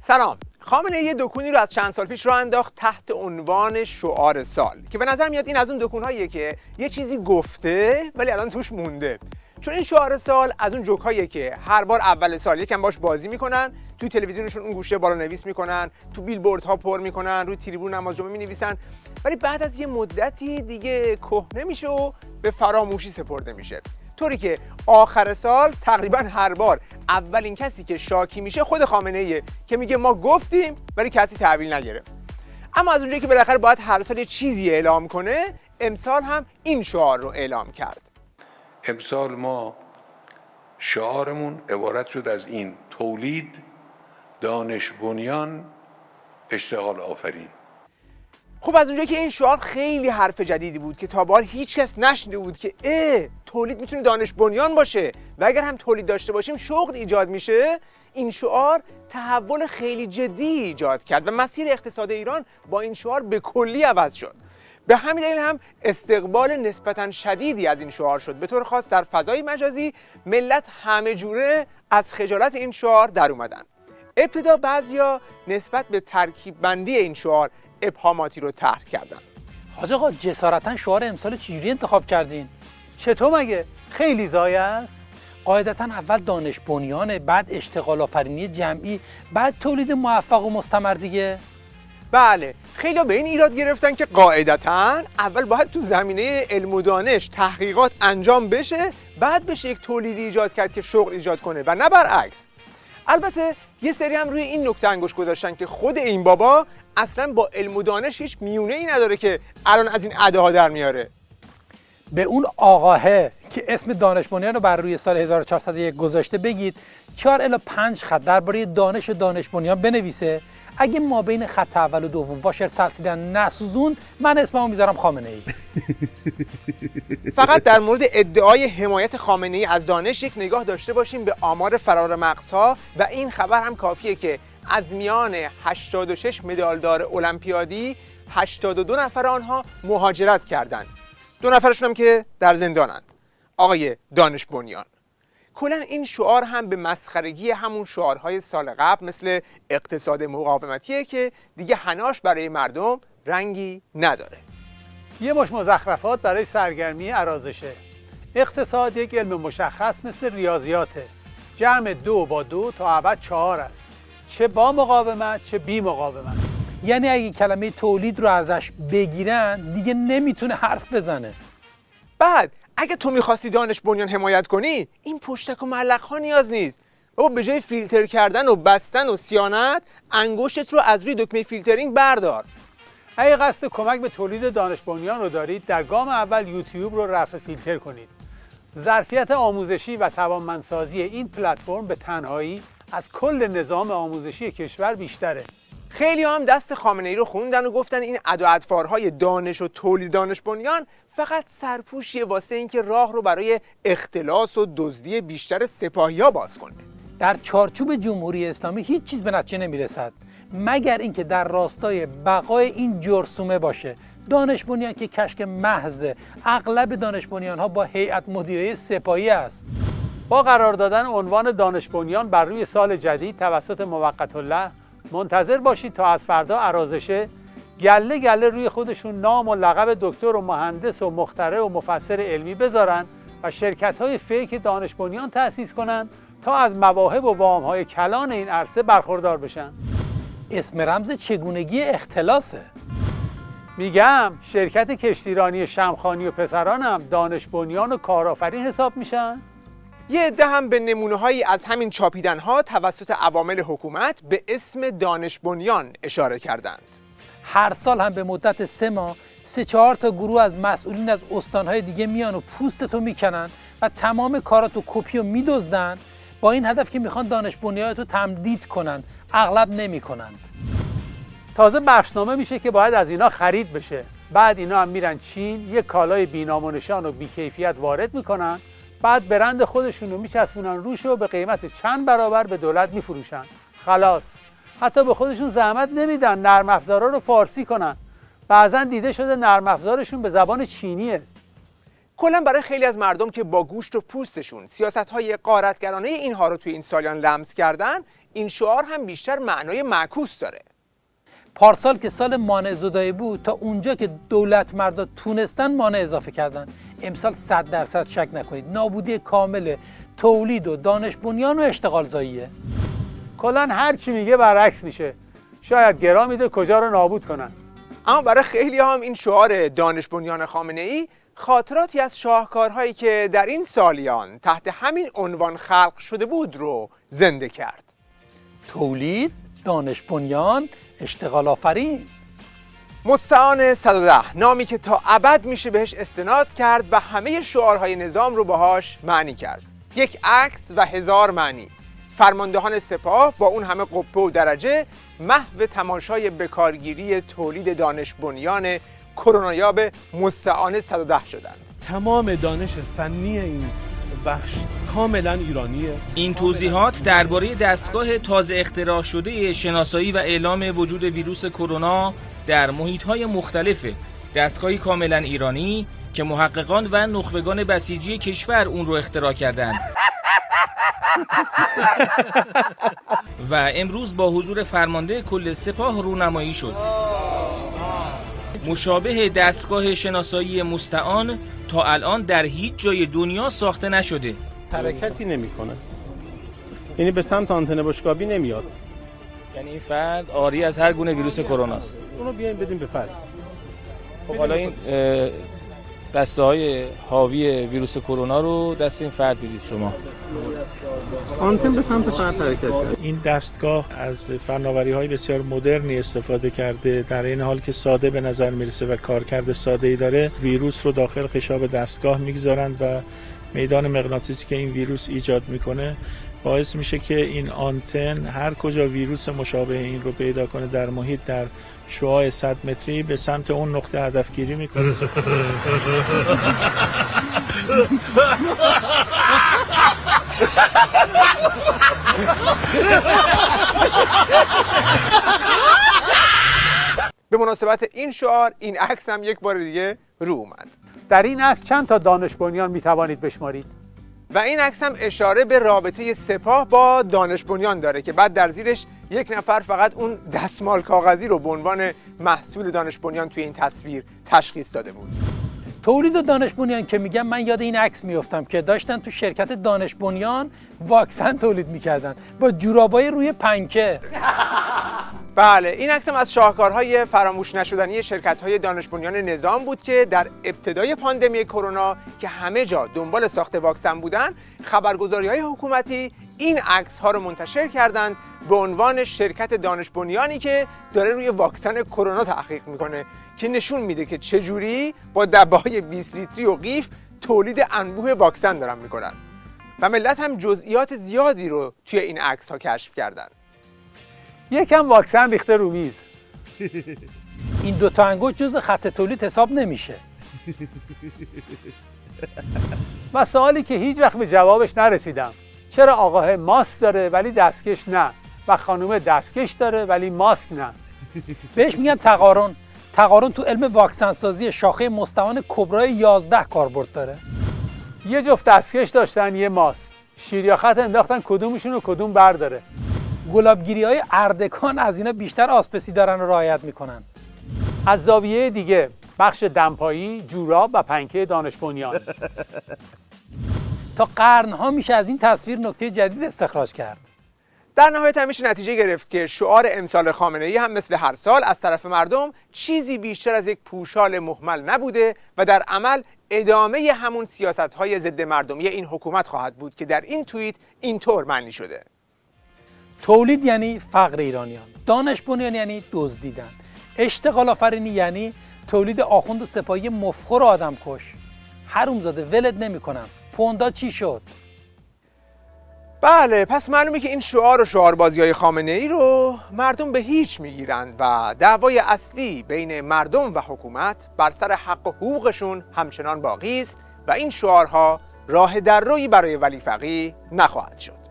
سلام. خامنه یه دکونی رو از چند سال پیش راه انداخت تحت عنوان شعار سال که به نظر میاد این از اون دکون‌هاییه که یه چیزی گفته ولی الان توش مونده. چون این شعار سال از اون جوک‌هاییه که هر بار اول سال یکم باش بازی میکنن، تو تلویزیونشون اون گوشه بالا نویس میکنن، تو بیلبوردها پر میکنن، روی تریبون نماز جمعه مینویسن، ولی بعد از یه مدتی دیگه کهنه میشه و به فراموشی سپرده میشه. طوری که آخر سال تقریبا هر بار اولین کسی که شاکی میشه خود خامنه‌ایه که میگه ما گفتیم ولی کسی تحویل نگرفت. اما از اونجایی که بالاخره باید هر سال یه چیزی اعلام کنه، امسال هم این شعار رو اعلام کرد. امسال ما شعارمون عبارت شد از این: تولید، دانش بنیان، اشتغال آفرین. خب از اونجایی که این شعار خیلی حرف جدیدی بود که تا به حال هیچ کس نشنیده بود که تولید میتونه دانش بنیان باشه و اگر هم تولید داشته باشیم شغل ایجاد میشه، این شعار تحول خیلی جدی ایجاد کرد و مسیر اقتصاد ایران با این شعار به کلی عوض شد. به همین دلیل هم استقبال نسبتاً شدیدی از این شعار شد. به طور خاص در فضای مجازی ملت همه جوره از خجالت این شعار در اومدن. ابتدا بعضیا نسبت به ترکیب بندی این شعار ابهاماتی رو طرح کردن. حاج آقا جسارتاً شعار امسال چجوری انتخاب کردین؟ چطور مگه؟ خیلی ضایع است. قاعدتاً اول دانش بنیانه، بعد اشتغال آفرینی جمعی، بعد تولید موفق و مستمر دیگه. بله، خیلی به این ایراد گرفتن که قاعدتاً اول باید تو زمینه علم و دانش تحقیقات انجام بشه، بعد بشه یک تولیدی ایجاد کرد که شغل ایجاد کنه و نه برعکس. البته یه سری هم روی این نکته انگشت گذاشتن که خود این بابا اصلا با علم و دانش هیچ میونه ای نداره که الان از این ادعا در میاره. به اون آقاهه که اسم دانش بنیان رو بر روی سال 1401 گذاشته بگید 4 الی 5 خط درباره دانش و دانش بنیان بنویسه. اگه ما بین خط اول و دوم واشر سلسیدن نسوزون، من اسممو میذارم خامنه ای. فقط در مورد ادعای حمایت خامنه ای از دانش یک نگاه داشته باشیم به آمار فرار مغزها و این خبر هم کافیه که از میان 86 مدالدار المپیادی 82 نفر آنها مهاجرت کردند. 2 نفرشون هم که در زندانند. آقای دانش بنیان. کلا این شعار هم به مسخرگی همون شعارهای سال قبل مثل اقتصاد مقاومتیه که دیگه حناش برای مردم رنگی نداره. یه مش مزخرفات برای سرگرمی ارازشه. اقتصاد یک علم مشخص مثل ریاضیاته. جمع 2 با 2 تا ابد 4 است. چه با مقاومت چه بی مقاومت. یعنی اگه کلمه تولید رو ازش بگیرن دیگه نمیتونه حرف بزنه. بعد اگه تو میخواستی دانش بنیان حمایت کنی، این پشتک و معلق ها نیاز نیست. بابا به جای فیلتر کردن و بستن و صیانت، انگشتت رو از روی دکمه فیلترینگ بردار. اگه قصد کمک به تولید دانش بنیان رو دارید، در گام اول یوتیوب رو رفع فیلتر کنید. ظرفیت آموزشی و توانمندسازی این پلتفرم به تنهایی از کل نظام آموزشی کشور بیشتره. خیلی هم دست خامنه ای رو خوندن و گفتن این ادا ادوارهای دانش و تولید دانش بنیان فقط سرپوشیه واسه اینکه راه رو برای اختلاس و دزدی بیشتر سپاهی‌ها باز کنه. در چارچوب جمهوری اسلامی هیچ چیز به نتیجه نمیرسد مگر اینکه در راستای بقای این جرثومه باشه. دانش بنیان که کشک محض، اغلب دانش بنیان ها با هیئت مدیره سپاهی است. با قرار دادن عنوان دانش بنیان بر روی سال جدید توسط موقت الله، منتظر باشید تا از فردا ارازشه گله گله روی خودشون نام و لقب دکتر و مهندس و مخترع و مفسر علمی بذارن و شرکت‌های فیک دانش بنیان تأسیس کنن تا از مواهب و وام‌های کلان این عرصه برخوردار بشن. اسم رمز چگونگی اختلاسه. میگم شرکت کشتیرانی شمخانی و پسرانم دانش بنیان و کارآفرین حساب میشن. یه عده هم به نمونه‌هایی از همین چاپیدن‌ها توسط عوامل حکومت به اسم دانش بنیان اشاره کردند. هر سال هم به مدت 3 ماه 3-4 تا گروه از مسئولین از استانهای دیگه میان و پوستتو میکنن و تمام کاراتو کپی و میدزدن با این هدف که میخوان دانش بنیانتو تمدید کنن. اغلب نمیکنند. تازه بخشنامه میشه که باید از اینا خرید بشه. بعد اینا هم میرن چین، یک کالای بینام و نشان و بیکیفیت وارد میکنن، بعد برند خودشون رو میچسبونن روش و به قیمت چند برابر به دولت میفروشن. خلاص. حتی به خودشون زحمت نمیدن نرم افزارا رو فارسی کنن. بعضن دیده شده نرم افزارشون به زبان چینیه. کلا برای خیلی از مردم که با گوشت و پوستشون سیاست‌های غارتگرانه اینها رو توی این سالیان لمس کردن، این شعار هم بیشتر معنای معکوس داره. پارسال که سال مانع زدایی بود، تا اونجا که دولت مردا تونستن مانع اضافه کردن. امسال 100% شک نکنید نابودی کامل تولید و دانش بنیان و اشتغال زاییه. کلا هر چی میگه برعکس میشه. شاید گرا میده کجا رو نابود کنن. اما برای خیلی هم این شعار دانش بنیان خامنه‌ای خاطراتی از شاهکارهایی که در این سالیان تحت همین عنوان خلق شده بود رو زنده کرد. تولید، دانش بنیان، اشتغال آفرین. مستعان 110 نامی که تا ابد میشه بهش استناد کرد و همه شعارهای نظام رو باهاش معنی کرد. یک عکس و هزار معنی. فرماندهان سپاه با اون همه قبه و درجه محو تماشای بکارگیری تولید دانش بنیان کرونایاب مستعان 110 شدند. تمام دانش فنی این بخش کاملا ایرانیه. این توضیحات درباره دستگاه تازه اختراع شده شناسایی و اعلام وجود ویروس کرونا در محیط‌های مختلف، دستگاهی کاملا ایرانی که محققان و نخبگان بسیجی کشور اون رو اختراع کردند و امروز با حضور فرمانده کل سپاه رونمایی شد. مشابه دستگاه شناسایی مستعان تا الان در هیچ جای دنیا ساخته نشده. حرکتی نمی‌کنه. یعنی به سمت آنتن بشقابی نمیاد. یعنی این فرد عاری از هر گونه ویروس کرونا است. اونو بیایم بدیم به فرد. خب حالا این دسته‌های حاوی ویروس کرونا رو دست این فرد بدید شما. آنتن به سمت فرد حرکت کرد. این دستگاه از فناوری‌های بسیار مدرنی استفاده کرده، در این حال که ساده به نظر میرسه و کارکرد ساده‌ای داره. ویروس رو داخل خشاب دستگاه میگذارند و میدان مغناطیسی که این ویروس ایجاد میکنه باعث میشه که این آنتن هر کجا ویروس مشابه این رو پیدا کنه در محیط، در شعاع 100 متری به سمت اون نقطه هدفگیری میکنه. به مناسبت این شعار این عکس هم یک بار دیگه رو اومد. در این عکس چند تا دانش بنیان میتوانید بشمارید؟ و این عکس هم اشاره به رابطه سپاه با دانش بنیان داره که بعد در زیرش یک نفر فقط اون دستمال کاغذی رو به عنوان محصول دانش بنیان توی این تصویر تشخیص داده بود. تولید و دانش بنیان که میگم، من یاد این عکس میافتم که داشتن تو شرکت دانش بنیان واکسن تولید میکردن با جورابای روی پنکه. بله، این عکس هم از شاهکارهای فراموش نشدنی شرکت‌های دانش بنیان نظام بود که در ابتدای پاندمی کرونا که همه جا دنبال ساخت واکسن بودن، خبرگزاری‌های حکومتی این عکس‌ها رو منتشر کردند به عنوان شرکت دانش بنیانی که داره روی واکسن کرونا تحقیق میکنه، که نشون میده که چجوری با دبه‌های 20 لیتری و قیف تولید انبوه واکسن دارن میکنن. و ملت هم جزئیات زیادی رو توی این عکس‌ها کشف کردند. یکم واکسن ریخته رو میز. این دوتا انگشت جز خط تولید حساب نمیشه. و سوالی که هیچ وقت به جوابش نرسیدم، چرا آقاه ماسک داره ولی دستکش نه و خانومه دستکش داره ولی ماسک نه؟ بهش میگن تقارن. تقارن تو علم واکسن سازی شاخه مستعان کبرای 11 کاربرد داره. یه جفت دستکش داشتن، یه ماسک. شیر یا خط انداختن کدومشون رو کدوم برداره. گلابگیری‌های اردکان از اینا بیشتر آسپسی دارن و رعایت میکنن. از زاویه دیگه بخش دمپایی، جوراب و پنکه دانش بنیان. تا قرنها میشه از این تصویر نکته جدید استخراج کرد. در نهایت همیشه نتیجه گرفت که شعار امسال خامنه‌ای هم مثل هر سال از طرف مردم چیزی بیشتر از یک پوشال مهمل نبوده و در عمل ادامه همون سیاست‌های ضد مردمی این حکومت خواهد بود که در این توییت اینطور معنی شده: تولید یعنی فقر ایرانیان، دانش بنیان یعنی دزدیدن، اشتغال آفرینی یعنی تولید آخوند و سپاهی مفخر و آدم کش. حرومزاده ولد نمی‌کنم. پوندا چی شد؟ بله، پس معلومه که این شعار و شعاربازی‌های خامنه‌ای رو مردم به هیچ میگیرند و دعوای اصلی بین مردم و حکومت بر سر حق و حقوقشون همچنان باقی است و این شعارها راه در روی برای ولی فقیه نخواهد شد.